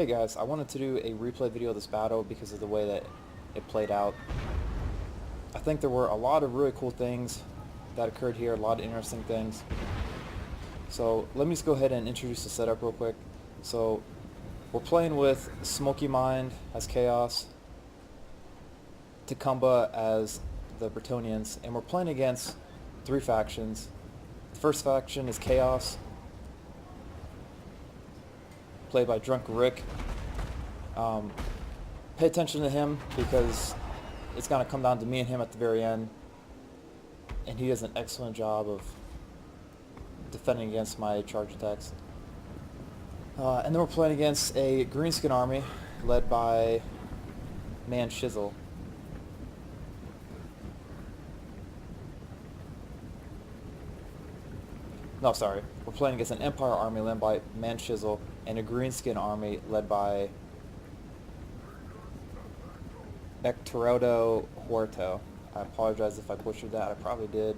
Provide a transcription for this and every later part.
Hey guys, I wanted to do a replay video of this battle because of the way that it played out. I think there were a lot of really cool things that occurred here, a lot of interesting things. So let me just go ahead and introduce the setup real quick. So we're playing with Smoky Mind as Chaos, Tacumba as the Bretonnians, and we're playing against three factions. The first faction is Chaos, played by Drunk Rick. Pay attention to him because it's going to come down to me and him at the very end, and he does an excellent job of defending against my charge attacks. And then we're playing against a greenskin army led by Man Shizzle. No, sorry. We're playing against an Empire army led by Man Shizzle and a greenskin army led by Ectorado Huerto. I apologize if I butchered that. I probably did.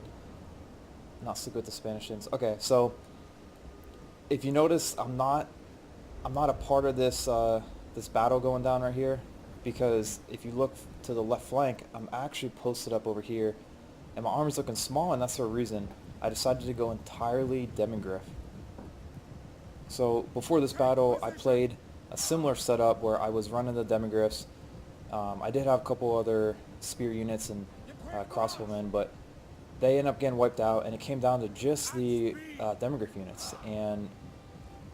Not so good with the Spanish names. Okay, so if you notice, I'm not a part of this this battle going down right here, because if you look to the left flank, I'm actually posted up over here, and my army's looking small, and that's for a reason. I decided to go entirely Demigryph. So before this battle, I played a similar setup where I was running the Demigryphs. I did have a couple other spear units and crossbowmen, but they ended up getting wiped out, and it came down to just the Demigryph units. And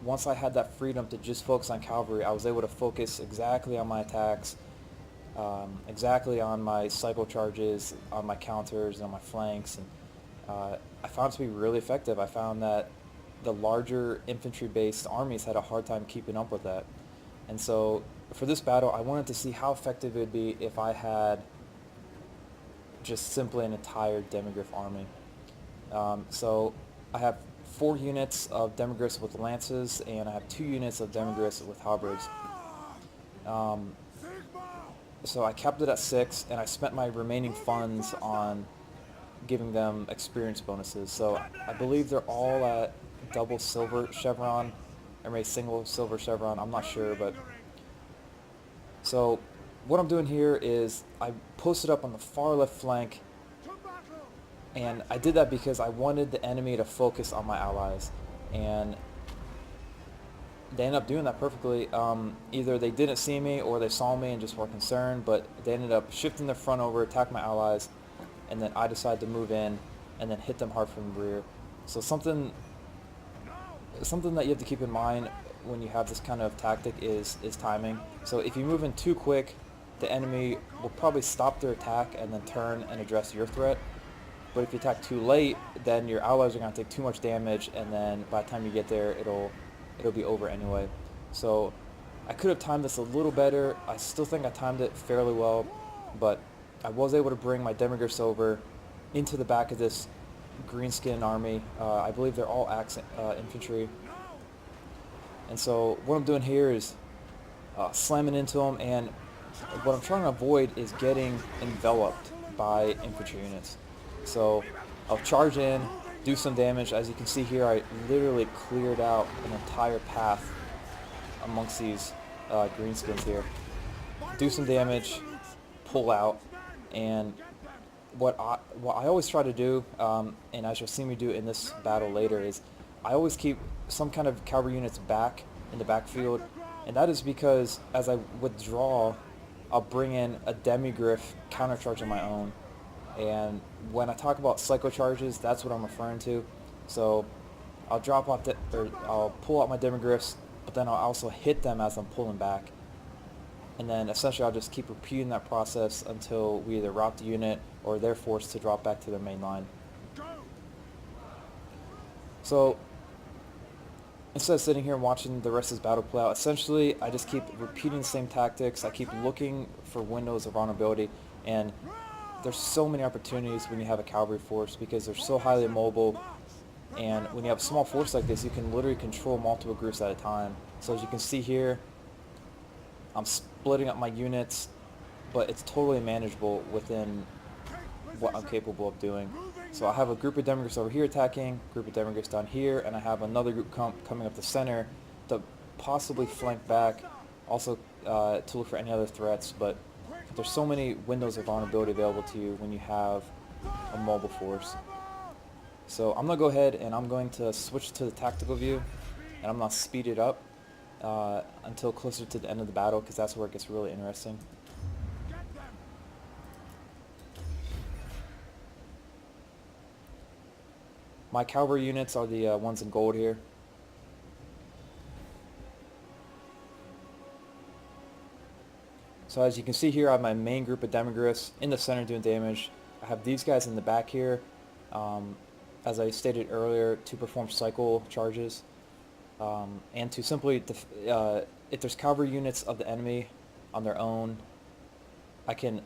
once I had that freedom to just focus on cavalry, I was able to focus exactly on my attacks, exactly on my cycle charges, on my counters, and on my flanks. And I found it to be really effective. I found that the larger infantry-based armies had a hard time keeping up with that. And so for this battle, I wanted to see how effective it would be if I had just simply an entire Demigryph army. So I have 4 units of Demigryphs with lances, and I have 2 units of Demigryphs with halberds. So I kept it at 6, and I spent my remaining funds on giving them experience bonuses. So I believe they're all at double silver chevron, or maybe single silver chevron, I'm not sure. But so what I'm doing here is I posted up on the far left flank, and I did that because I wanted the enemy to focus on my allies, and they ended up doing that perfectly. Either they didn't see me or they saw me and just were concerned, but they ended up shifting their front over, attack my allies, and then I decided to move in and then hit them hard from the rear. So something that you have to keep in mind when you have this kind of tactic is timing. So if you move in too quick, the enemy will probably stop their attack and then turn and address your threat. But if you attack too late, then your allies are going to take too much damage, and then by the time you get there, it'll be over anyway. So I could have timed this a little better. I still think I timed it fairly well, but I was able to bring my Demigryphs over into the back of this greenskin army. I believe they're all axe infantry. And so what I'm doing here is slamming into them, and what I'm trying to avoid is getting enveloped by infantry units. So I'll charge in, do some damage. As you can see here, I literally cleared out an entire path amongst these greenskins here. Do some damage, pull out, and what I always try to do, and as you'll see me do in this battle later, is I always keep some kind of cavalry units back in the backfield, and that is because as I withdraw, I'll bring in a Demigryph countercharge of my own. And when I talk about cycle charges, that's what I'm referring to. So I'll drop off I'll pull out my Demigryphs, but then I'll also hit them as I'm pulling back. And then essentially I'll just keep repeating that process until we either rout the unit or they're forced to drop back to their main line. So instead of sitting here and watching the rest of this battle play out, essentially I just keep repeating the same tactics. I keep looking for windows of vulnerability, and there's so many opportunities when you have a cavalry force because they're so highly mobile, and when you have a small force like this, you can literally control multiple groups at a time. So as you can see here, I'm splitting up my units, but it's totally manageable within what I'm capable of doing. So I have a group of Demigryphs over here attacking, group of Demigryphs down here, and I have another group coming up the center to possibly flank back also to look for any other threats, but there's so many windows of vulnerability available to you when you have a mobile force. So I'm going to go ahead and I'm going to switch to the tactical view, and I'm going to speed it up until closer to the end of the battle, because that's where it gets really interesting. My cavalry units are the ones in gold here. So as you can see here, I have my main group of demigryphs in the center doing damage. I have these guys in the back here, as I stated earlier, to perform cycle charges, and to simply, if there's cavalry units of the enemy on their own, I can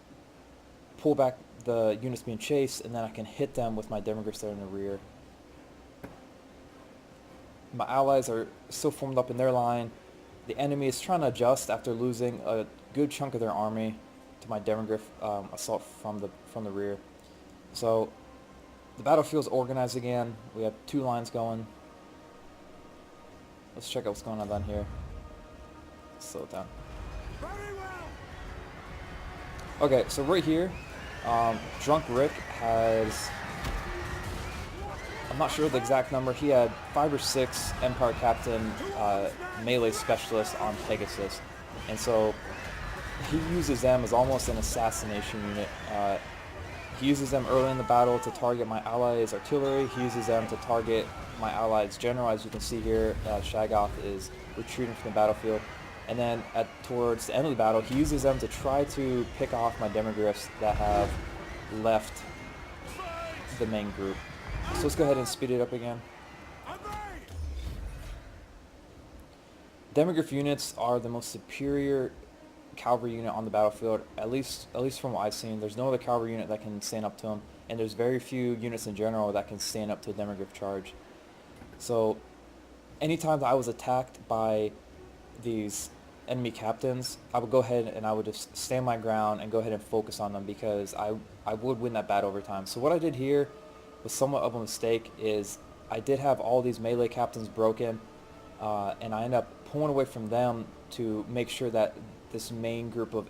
pull back the units being chased, and then I can hit them with my demigryphs that are in the rear. My allies are still formed up in their line. The enemy is trying to adjust after losing a good chunk of their army to my demigryph assault from the rear. So the battlefield's organized again. We have two lines going. Let's check out what's going on down here. Slow it down. Okay, so right here, Drunk Rick has, I'm not sure the exact number, he had 5 or 6 Empire Captain melee specialists on Pegasus. And so he uses them as almost an assassination unit. He uses them early in the battle to target my allies' artillery. He uses them to target my allies' general. As you can see here, Shaggoth is retreating from the battlefield. And then towards the end of the battle, he uses them to try to pick off my demigryphs that have left the main group. So let's go ahead and speed it up again. Demigryph units are the most superior cavalry unit on the battlefield, at least from what I've seen. There's no other cavalry unit that can stand up to them, and there's very few units in general that can stand up to a demigryph charge. So anytime that I was attacked by these enemy captains, I would go ahead and I would just stand my ground and go ahead and focus on them, because I would win that battle over time. So what I did here was somewhat of a mistake. Is I did have all these melee captains broken, and I ended up pulling away from them to make sure that this main group of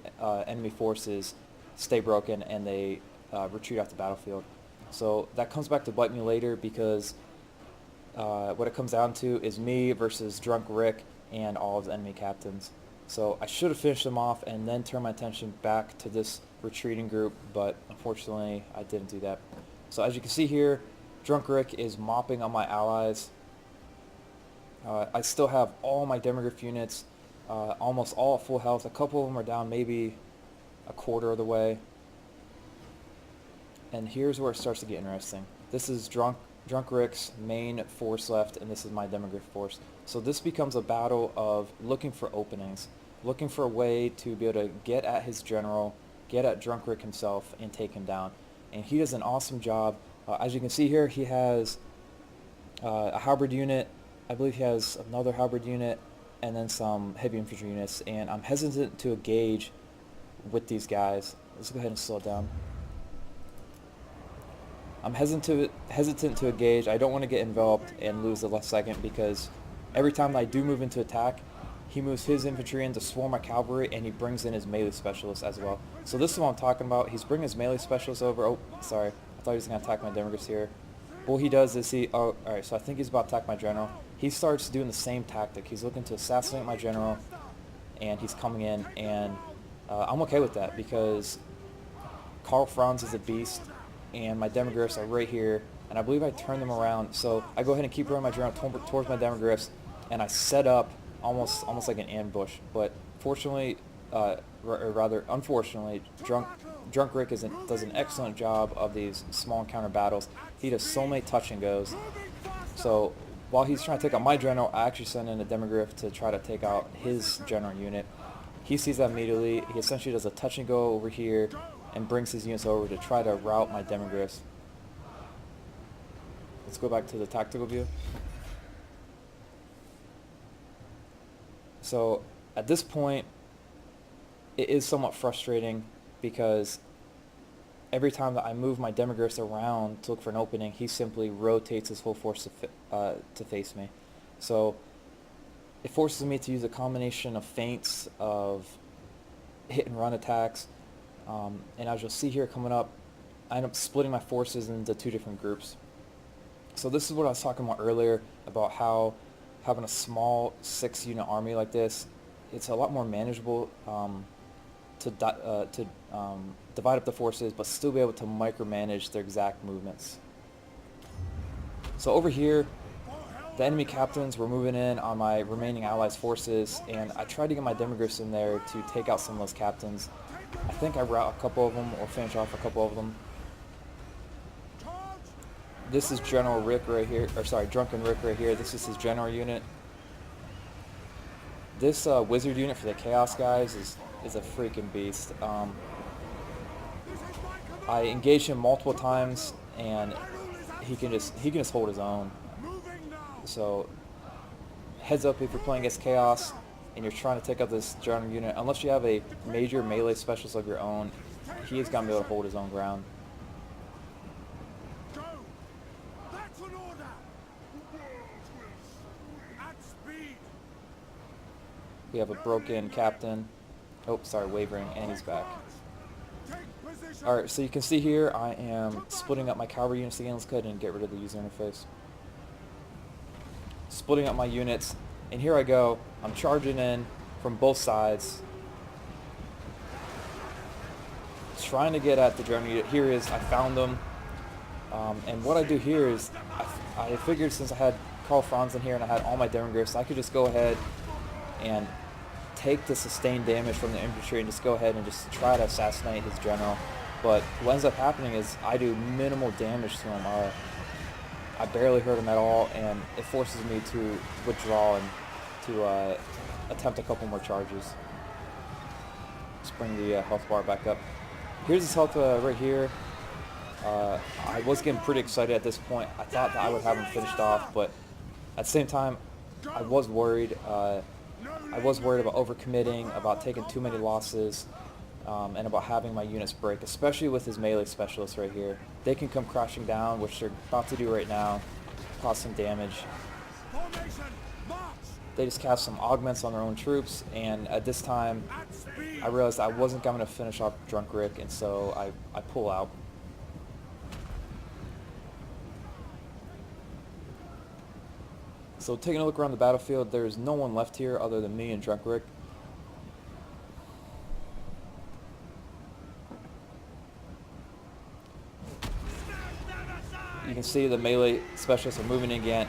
enemy forces stay broken and they retreat off the battlefield. So that comes back to bite me later, because what it comes down to is me versus Drunk Rick and all of the enemy captains. So I should have finished them off and then turned my attention back to this retreating group, but unfortunately I didn't do that. So as you can see here, Drunk Rick is mopping on my allies. I still have all my demigryph units almost all at full health. A couple of them are down maybe a quarter of the way. And here's where it starts to get interesting. This is Drunk Rick's main force left, and this is my demigryph force. So this becomes a battle of looking for openings, looking for a way to be able to get at his general, get at Drunk Rick himself, and take him down. And he does an awesome job. As you can see here, he has a halberd unit. I believe he has another halberd unit, and then some heavy infantry units. And I'm hesitant to engage with these guys. Let's go ahead and slow it down. I'm hesitant to engage. I don't want to get enveloped and lose the last second, because every time I do move into attack, he moves his infantry in to swarm my cavalry, and he brings in his melee specialists as well. So this is what I'm talking about. He's bringing his melee specialists over. Oh, sorry. I thought he was going to attack my demigryphs here. What he does is oh, alright, so I think he's about to attack my general. He starts doing the same tactic. He's looking to assassinate my general, and he's coming in, and I'm okay with that, because Karl Franz is a beast, and my demigryphs are right here, and I believe I turned them around. So I go ahead and keep running my general towards my demigryphs, and I set up almost like an ambush. But fortunately, or rather unfortunately, Drunk Rick does an excellent job of these small encounter battles. He does so many touch and goes. So while he's trying to take out my general, I actually send in a demigryph to try to take out his general unit. He sees that immediately. He essentially does a touch and go over here and brings his units over to try to rout my demigryphs. Let's go back to the tactical view. So at this point, it is somewhat frustrating, because every time that I move my demigryphs around to look for an opening, he simply rotates his whole force to face me. So it forces me to use a combination of feints, of hit and run attacks, and as you'll see here coming up, I end up splitting my forces into two different groups. So this is what I was talking about earlier, about how having a small 6-unit army like this, it's a lot more manageable to divide up the forces, but still be able to micromanage their exact movements. So over here, the enemy captains were moving in on my remaining allies' forces, and I tried to get my demigryphs in there to take out some of those captains. I think I rout a couple of them, or finish off a couple of them. This is General Rick right here, or sorry, Drunken Rick right here. This is his general unit. This wizard unit for the Chaos guys is a freaking beast. I engaged him multiple times, and he can just hold his own. So heads up if you're playing against Chaos and you're trying to take out this general unit, unless you have a major melee specialist of your own, he is gonna be able to hold his own ground. We have a broken captain. Oh, sorry, wavering, and he's back. Alright, so you can see here I am splitting up my cavalry units again. Let's go ahead and get rid of the user interface. Splitting up my units, and here I go. I'm charging in from both sides, trying to get at the general unit. Here is, I found them, and what I do here is I figured since I had Karl Franz in here and I had all my demigryphs, I could just go ahead and take the sustained damage from the infantry and just go ahead and just try to assassinate his general. But what ends up happening is I do minimal damage to him. I barely hurt him at all, and it forces me to withdraw and to attempt a couple more charges. Let's bring the health bar back up. Here's his health right here. I was getting pretty excited at this point. I thought that I would have him finished off, but at the same time, I was worried. I was worried about overcommitting, about taking too many losses, and about having my units break, especially with his melee specialists right here. They can come crashing down, which they're about to do right now, cause some damage. They just cast some augments on their own troops, and at this time, I realized I wasn't going to finish off Drunk Rick, and so I pull out. So taking a look around the battlefield, there's no one left here other than me and Drunk Rick. You can see the melee specialists are moving in again,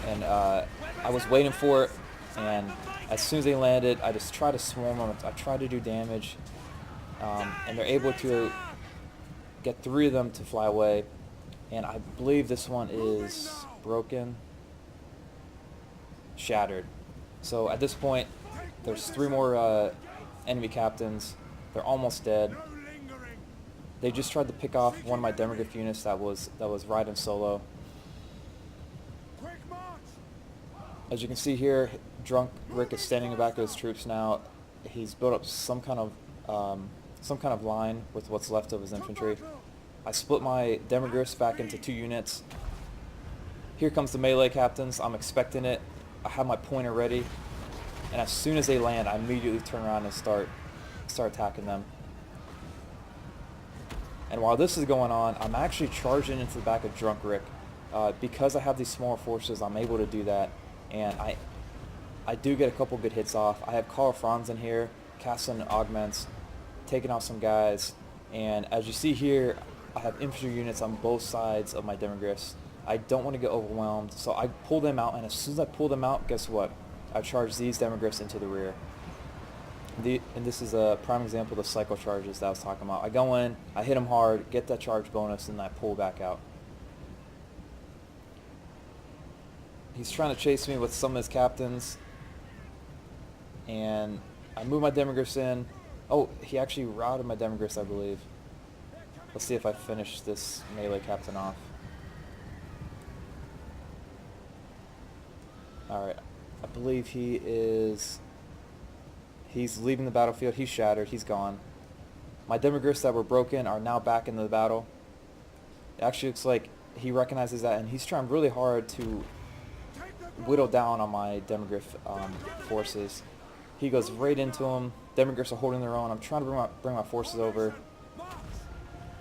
and I was waiting for it, and as soon as they landed, I just tried to swarm them. I tried to do damage, and they're able to get 3 of them to fly away, and I believe this one is broken. Shattered. So at this point, there's 3 more enemy captains. They're almost dead. They just tried to pick off one of my demigryph units that was riding solo. As you can see here, Drunk Rick is standing in the back of his troops now. He's built up some kind of line with what's left of his infantry. I split my demigryphs back into 2 units. Here comes the melee captains. I'm expecting it. I have my pointer ready, and as soon as they land, I immediately turn around and start attacking them. And while this is going on, I'm actually charging into the back of Drunk Rick. Because I have these smaller forces, I'm able to do that, and I do get a couple good hits off. I have Karl Franz in here, casting augments, taking out some guys, and as you see here, I have infantry units on both sides of my demigryphs. I don't want to get overwhelmed, so I pull them out, and as soon as I pull them out, guess what? I charge these demigryphs into the rear. And this is a prime example of the cycle charges that I was talking about. I go in, I hit them hard, get that charge bonus, and I pull back out. He's trying to chase me with some of his captains, and I move my demigryphs in. Oh, he actually routed my demigryphs, I believe. Let's see if I finish this melee captain off. Alright, I believe he's leaving the battlefield. He's shattered. He's gone. My demigryphs that were broken are now back in the battle. It actually looks like he recognizes that, and he's trying really hard to whittle down on my Demigryph forces. He goes right into him. Demigryphs are holding their own. I'm trying to bring my forces over,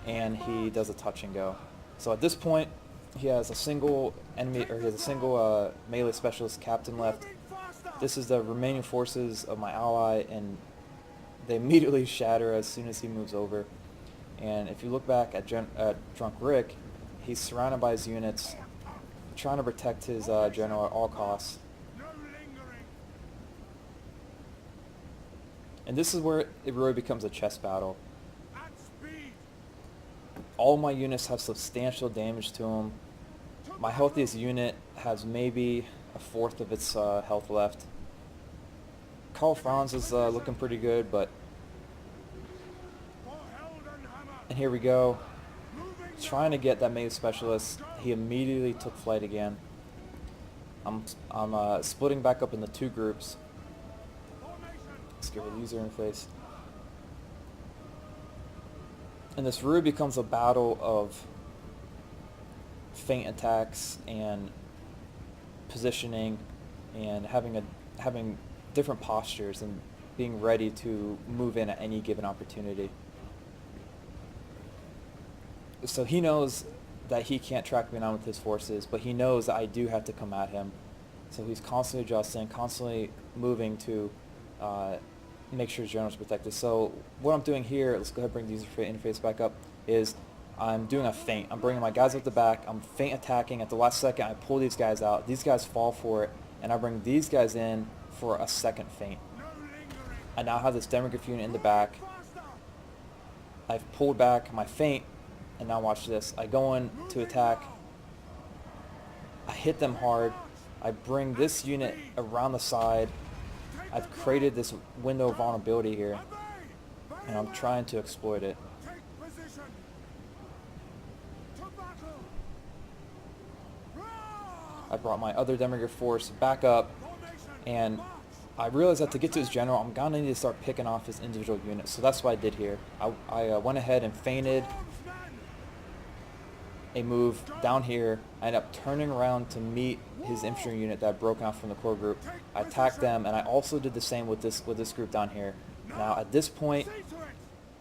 and he does a touch and go. So at this point, he has a single enemy, or he has a single melee specialist captain left. This is the remaining forces of my ally, and they immediately shatter as soon as he moves over. And if you look back at Drunk Rick, he's surrounded by his units, trying to protect his general at all costs. And this is where it really becomes a chess battle. All my units have substantial damage to them. My healthiest unit has maybe a fourth of its health left. Karl Franz is looking pretty good, but... And here we go. Trying to get that melee specialist. He immediately took flight again. I'm splitting back up into two groups. Let's give it a user interface. And this really becomes a battle of feint attacks and positioning and having different postures and being ready to move in at any given opportunity. So he knows that he can't track me down with his forces, but he knows that I do have to come at him. So he's constantly adjusting, constantly moving to make sure his general's protected. So what I'm doing here, let's go ahead and bring the user interface back up, is I'm doing a feint. I'm bringing my guys up the back, I'm feint attacking. At the last second, I pull these guys out. These guys fall for it, and I bring these guys in for a second feint. I now have this Demigryph unit in the back. I've pulled back my feint, and now watch this. I go in to attack. I hit them hard. I bring this unit around the side. I've created this window of vulnerability here, and I'm trying to exploit it. I brought my other Demigryph force back up, and I realized that to get to his general, I'm going to need to start picking off his individual units. So that's what I did here. I went ahead and feinted a move down here. I ended up turning around to meet his infantry unit that broke out from the core group. I attacked them, and I also did the same with this group down here. Now at this point,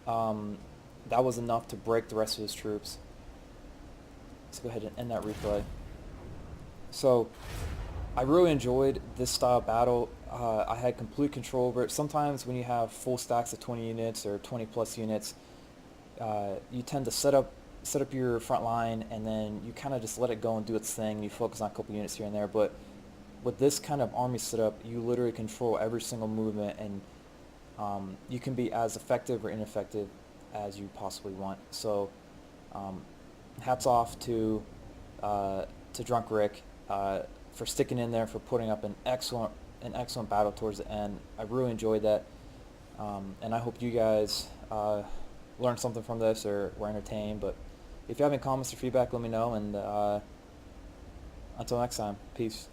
that was enough to break the rest of his troops. Let's go ahead and end that replay. So I really enjoyed this style of battle. I had complete control over it. Sometimes when you have full stacks of 20 units or 20 plus units, you tend to set up your front line, and then you kind of just let it go and do its thing. You focus on a couple units here and there, but with this kind of army setup, you literally control every single movement, and you can be as effective or ineffective as you possibly want. So hats off to Drunk Rick for sticking in there, for putting up an excellent battle towards the end. I really enjoyed that, and I hope you guys learned something from this or were entertained. But if you have any comments or feedback, let me know, and until next time, peace.